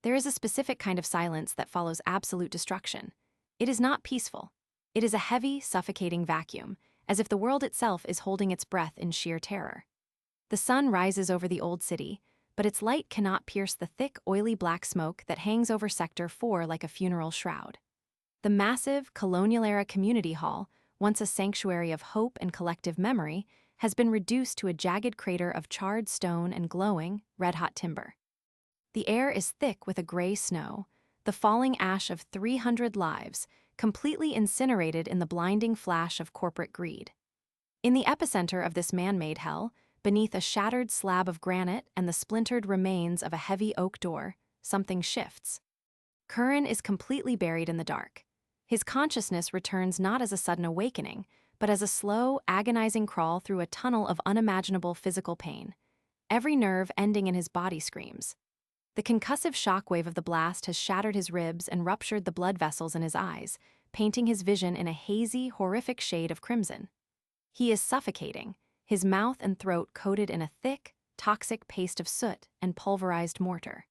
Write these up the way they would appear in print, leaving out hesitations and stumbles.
There is a specific kind of silence that follows absolute destruction. It is not peaceful. It is a heavy, suffocating vacuum, as if the world itself is holding its breath in sheer terror. The sun rises over the old city, but its light cannot pierce the thick, oily black smoke that hangs over Sector 4 like a funeral shroud. The massive, colonial-era community hall, once a sanctuary of hope and collective memory, has been reduced to a jagged crater of charred stone and glowing, red-hot timber. The air is thick with a gray snow, the falling ash of 300 lives, completely incinerated in the blinding flash of corporate greed. In the epicenter of this man-made hell, beneath a shattered slab of granite and the splintered remains of a heavy oak door, something shifts. Kiran is completely buried in the dark. His consciousness returns not as a sudden awakening, but as a slow, agonizing crawl through a tunnel of unimaginable physical pain. Every nerve ending in his body screams. The concussive shockwave of the blast has shattered his ribs and ruptured the blood vessels in his eyes, painting his vision in a hazy, horrific shade of crimson. He is suffocating, his mouth and throat coated in a thick, toxic paste of soot and pulverized mortar.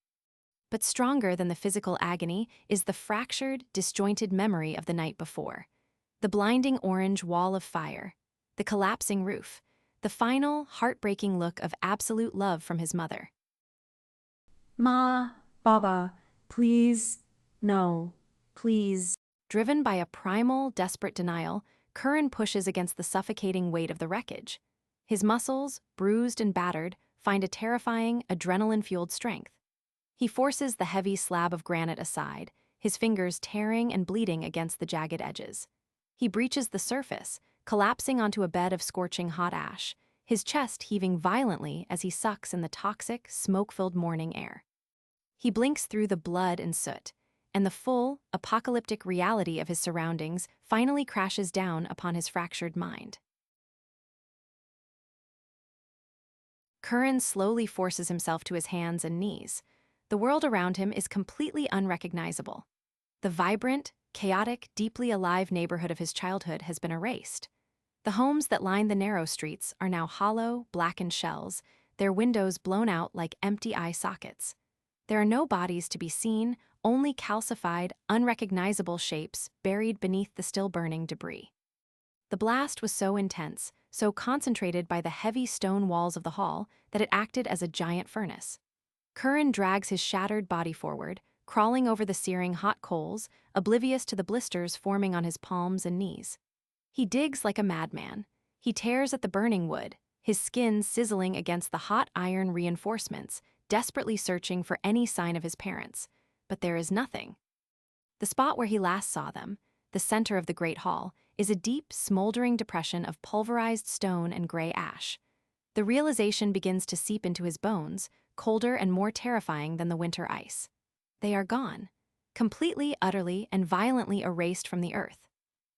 But stronger than the physical agony is the fractured, disjointed memory of the night before. The blinding orange wall of fire, the collapsing roof, the final, heartbreaking look of absolute love from his mother. Ma, Baba, please, no, please. Driven by a primal, desperate denial, Kiran pushes against the suffocating weight of the wreckage. His muscles, bruised and battered, find a terrifying, adrenaline-fueled strength. He forces the heavy slab of granite aside, his fingers tearing and bleeding against the jagged edges. He breaches the surface, collapsing onto a bed of scorching hot ash, his chest heaving violently as he sucks in the toxic, smoke-filled morning air. He blinks through the blood and soot, and the full, apocalyptic reality of his surroundings finally crashes down upon his fractured mind. Kiran slowly forces himself to his hands and knees. The world around him is completely unrecognizable. The vibrant, chaotic, deeply alive neighborhood of his childhood has been erased. The homes that line the narrow streets are now hollow, blackened shells, their windows blown out like empty eye sockets. There are no bodies to be seen, only calcified, unrecognizable shapes buried beneath the still-burning debris. The blast was so intense, so concentrated by the heavy stone walls of the hall, that it acted as a giant furnace. Kiran drags his shattered body forward, crawling over the searing hot coals, oblivious to the blisters forming on his palms and knees. He digs like a madman. He tears at the burning wood, his skin sizzling against the hot iron reinforcements, desperately searching for any sign of his parents. But there is nothing. The spot where he last saw them, the center of the great hall, is a deep, smoldering depression of pulverized stone and gray ash. The realization begins to seep into his bones, colder and more terrifying than the winter ice. They are gone, completely, utterly, and violently erased from the earth.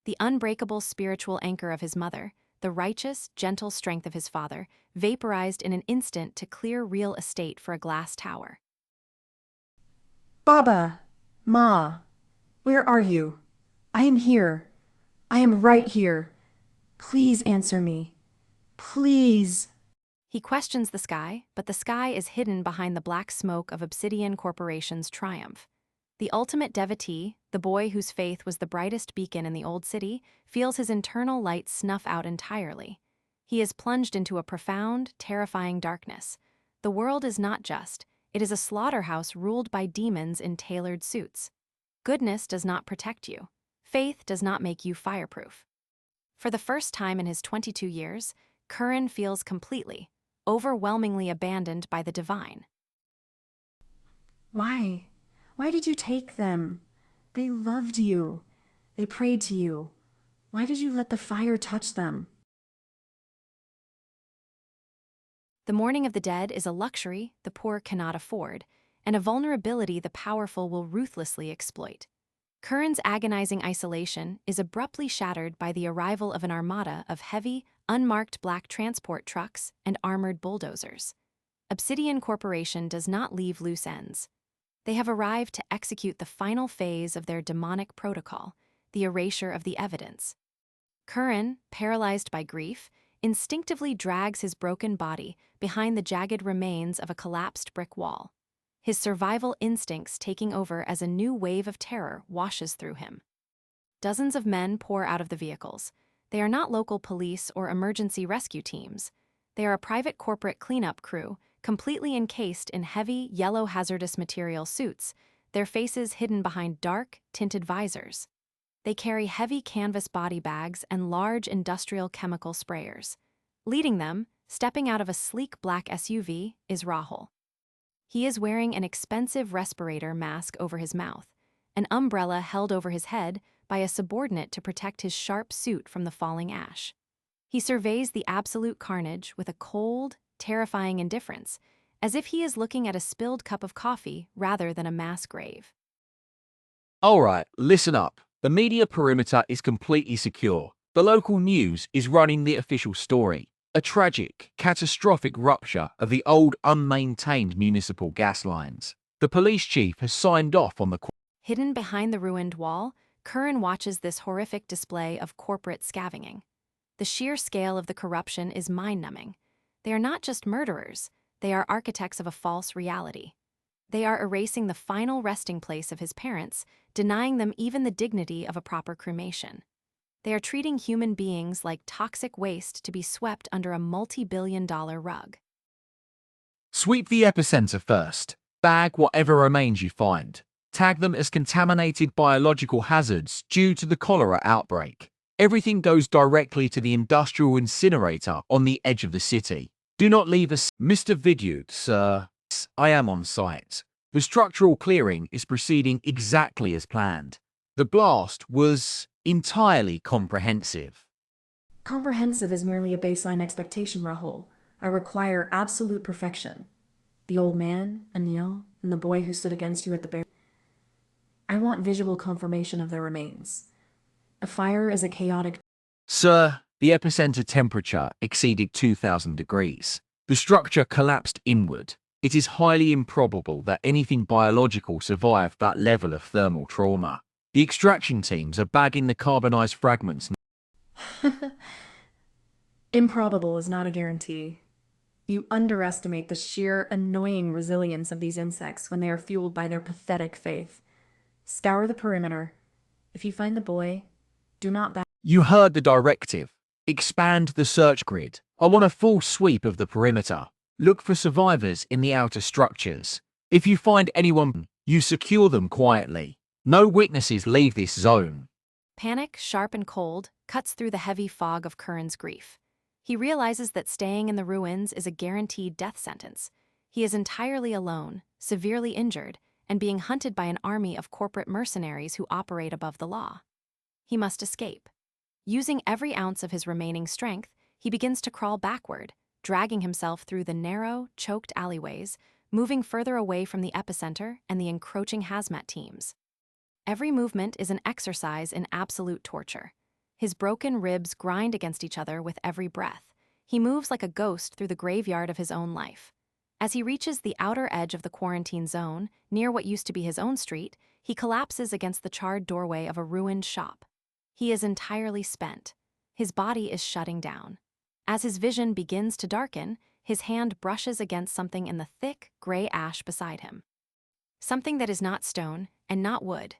The unbreakable spiritual anchor of his mother, the righteous, gentle strength of his father, vaporized in an instant to clear real estate for a glass tower. Baba, Ma, where are you? I am here. I am right here. Please answer me. Please. He questions the sky, but the sky is hidden behind the black smoke of Obsidian Corporation's triumph. The ultimate devotee, the boy whose faith was the brightest beacon in the old city, feels his internal light snuff out entirely. He is plunged into a profound, terrifying darkness. The world is not just. It is a slaughterhouse ruled by demons in tailored suits. Goodness does not protect you. Faith does not make you fireproof. For the first time in his 22 years, Kiran feels completely, overwhelmingly abandoned by the divine. Why? Why did you take them? They loved you. They prayed to you. Why did you let the fire touch them? The mourning of the dead is a luxury the poor cannot afford, and a vulnerability the powerful will ruthlessly exploit. Kiran's agonizing isolation is abruptly shattered by the arrival of an armada of heavy, unmarked black transport trucks and armored bulldozers. Obsidian Corporation does not leave loose ends. They have arrived to execute the final phase of their demonic protocol, the erasure of the evidence. Kiran, paralyzed by grief, instinctively drags his broken body behind the jagged remains of a collapsed brick wall. his survival instincts taking over as a new wave of terror washes through him. Dozens of men pour out of the vehicles. They are not local police or emergency rescue teams. They are a private corporate cleanup crew, completely encased in heavy, yellow hazardous material suits, their faces hidden behind dark, tinted visors. They carry heavy canvas body bags and large industrial chemical sprayers. Leading them, stepping out of a sleek black SUV, is Rahul. He is wearing an expensive respirator mask over his mouth, an umbrella held over his head by a subordinate to protect his sharp suit from the falling ash. He surveys the absolute carnage with a cold, terrifying indifference, as if he is looking at a spilled cup of coffee rather than a mass grave. All right, listen up. The media perimeter is completely secure. The local news is running the official story. A tragic, catastrophic rupture of the old, unmaintained municipal gas lines. The police chief has signed off on the... Hidden behind the ruined wall, Kiran watches this horrific display of corporate scavenging. The sheer scale of the corruption is mind-numbing. They are not just murderers, they are architects of a false reality. They are erasing the final resting place of his parents, denying them even the dignity of a proper cremation. They are treating human beings like toxic waste to be swept under a multi-billion-dollar rug. Sweep the epicenter first. Bag whatever remains you find. Tag them as contaminated biological hazards due to the cholera outbreak. Everything goes directly to the industrial incinerator on the edge of the city. Do not leave us. Mr. Vidyut, sir. I am on site. The structural clearing is proceeding exactly as planned. The blast was entirely comprehensive. Comprehensive is merely a baseline expectation, Rahul. I require absolute perfection. The old man, Anil, and the boy who stood against you at the bear. I want visual confirmation of their remains. A fire is a chaotic... Sir, the epicenter temperature exceeded 2,000 degrees. The structure collapsed inward. It is highly improbable that anything biological survived that level of thermal trauma. The extraction teams are bagging the carbonized fragments. Improbable is not a guarantee. You underestimate the sheer annoying resilience of these insects when they are fueled by their pathetic faith. Scour the perimeter. If you find the boy, do not back. You heard the directive. Expand the search grid. I want a full sweep of the perimeter. Look for survivors in the outer structures. If you find anyone, you secure them quietly. No witnesses leave this zone. Panic, sharp and cold, cuts through the heavy fog of Kiran's grief. He realizes that staying in the ruins is a guaranteed death sentence. He is entirely alone, severely injured, and being hunted by an army of corporate mercenaries who operate above the law. He must escape. Using every ounce of his remaining strength, he begins to crawl backward, dragging himself through the narrow, choked alleyways, moving further away from the epicenter and the encroaching hazmat teams. Every movement is an exercise in absolute torture. His broken ribs grind against each other with every breath. He moves like a ghost through the graveyard of his own life. As he reaches the outer edge of the quarantine zone, near what used to be his own street, he collapses against the charred doorway of a ruined shop. He is entirely spent. His body is shutting down. As his vision begins to darken, his hand brushes against something in the thick, gray ash beside him. Something that is not stone and not wood.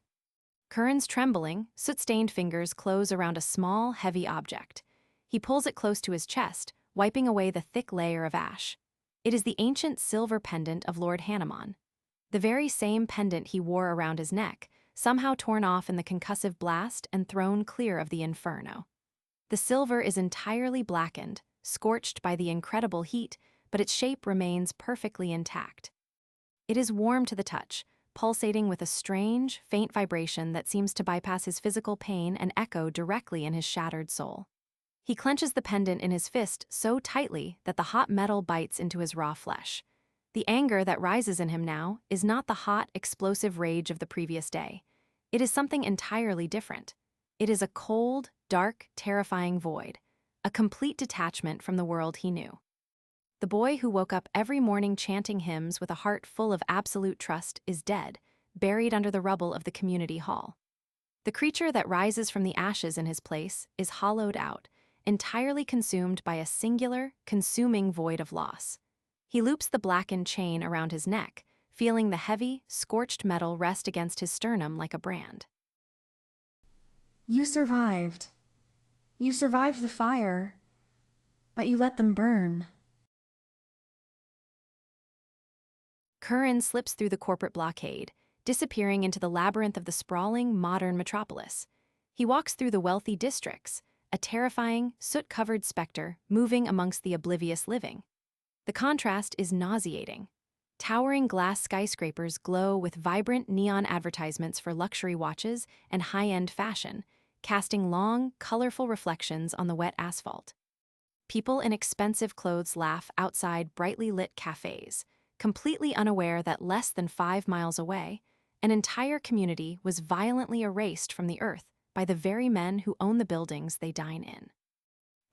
Kiran's trembling, soot-stained fingers close around a small, heavy object. He pulls it close to his chest, wiping away the thick layer of ash. It is the ancient silver pendant of Lord Hanuman. The very same pendant he wore around his neck, somehow torn off in the concussive blast and thrown clear of the inferno. The silver is entirely blackened, scorched by the incredible heat, but its shape remains perfectly intact. It is warm to the touch, pulsating with a strange, faint vibration that seems to bypass his physical pain and echo directly in his shattered soul. He clenches the pendant in his fist so tightly that the hot metal bites into his raw flesh. The anger that rises in him now is not the hot, explosive rage of the previous day. It is something entirely different. It is a cold, dark, terrifying void, a complete detachment from the world he knew. The boy who woke up every morning chanting hymns with a heart full of absolute trust is dead, buried under the rubble of the community hall. The creature that rises from the ashes in his place is hollowed out, entirely consumed by a singular, consuming void of loss. He loops the blackened chain around his neck, feeling the heavy, scorched metal rest against his sternum like a brand. You survived. You survived the fire, but you let them burn. Kiran slips through the corporate blockade, disappearing into the labyrinth of the sprawling, modern metropolis. He walks through the wealthy districts, a terrifying, soot-covered specter moving amongst the oblivious living. The contrast is nauseating. Towering glass skyscrapers glow with vibrant neon advertisements for luxury watches and high-end fashion, casting long, colorful reflections on the wet asphalt. People in expensive clothes laugh outside brightly lit cafes, completely unaware that less than 5 miles away, an entire community was violently erased from the earth by the very men who own the buildings they dine in.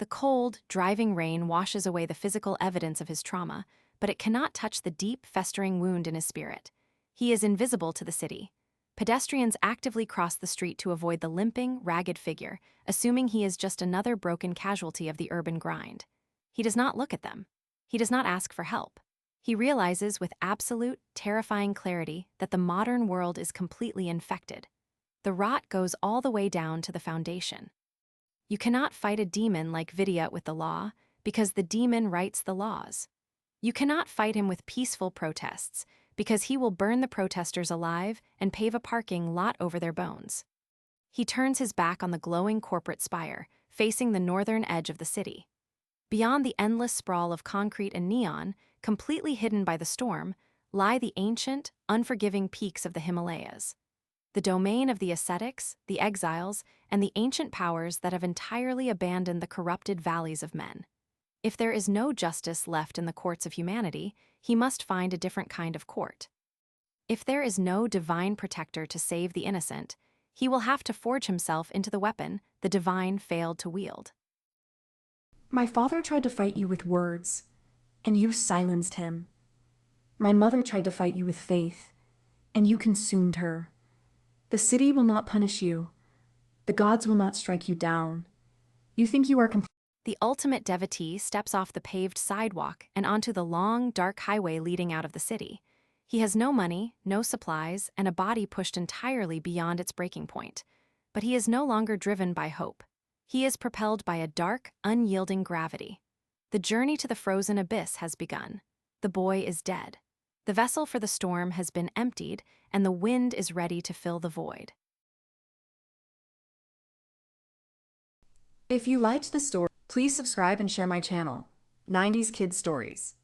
The cold, driving rain washes away the physical evidence of his trauma, but it cannot touch the deep, festering wound in his spirit. He is invisible to the city. Pedestrians actively cross the street to avoid the limping, ragged figure, assuming he is just another broken casualty of the urban grind. He does not look at them. He does not ask for help. He realizes with absolute, terrifying clarity that the modern world is completely infected. The rot goes all the way down to the foundation. You cannot fight a demon like Vidya with the law, because the demon writes the laws. You cannot fight him with peaceful protests, because he will burn the protesters alive and pave a parking lot over their bones. He turns his back on the glowing corporate spire, facing the northern edge of the city. Beyond the endless sprawl of concrete and neon, completely hidden by the storm, lie the ancient, unforgiving peaks of the Himalayas. The domain of the ascetics, the exiles, and the ancient powers that have entirely abandoned the corrupted valleys of men. If there is no justice left in the courts of humanity, he must find a different kind of court. If there is no divine protector to save the innocent, he will have to forge himself into the weapon the divine failed to wield. My father tried to fight you with words, and you silenced him. My mother tried to fight you with faith, and you consumed her. The city will not punish you. The gods will not strike you down. You think you are The ultimate devotee steps off the paved sidewalk and onto the long, dark highway leading out of the city. He has no money, no supplies, and a body pushed entirely beyond its breaking point. But he is no longer driven by hope. He is propelled by a dark, unyielding gravity. The journey to the frozen abyss has begun. The boy is dead. The vessel for the storm has been emptied, and the wind is ready to fill the void. If you liked the story, please subscribe and share my channel, 90s Kids Stories.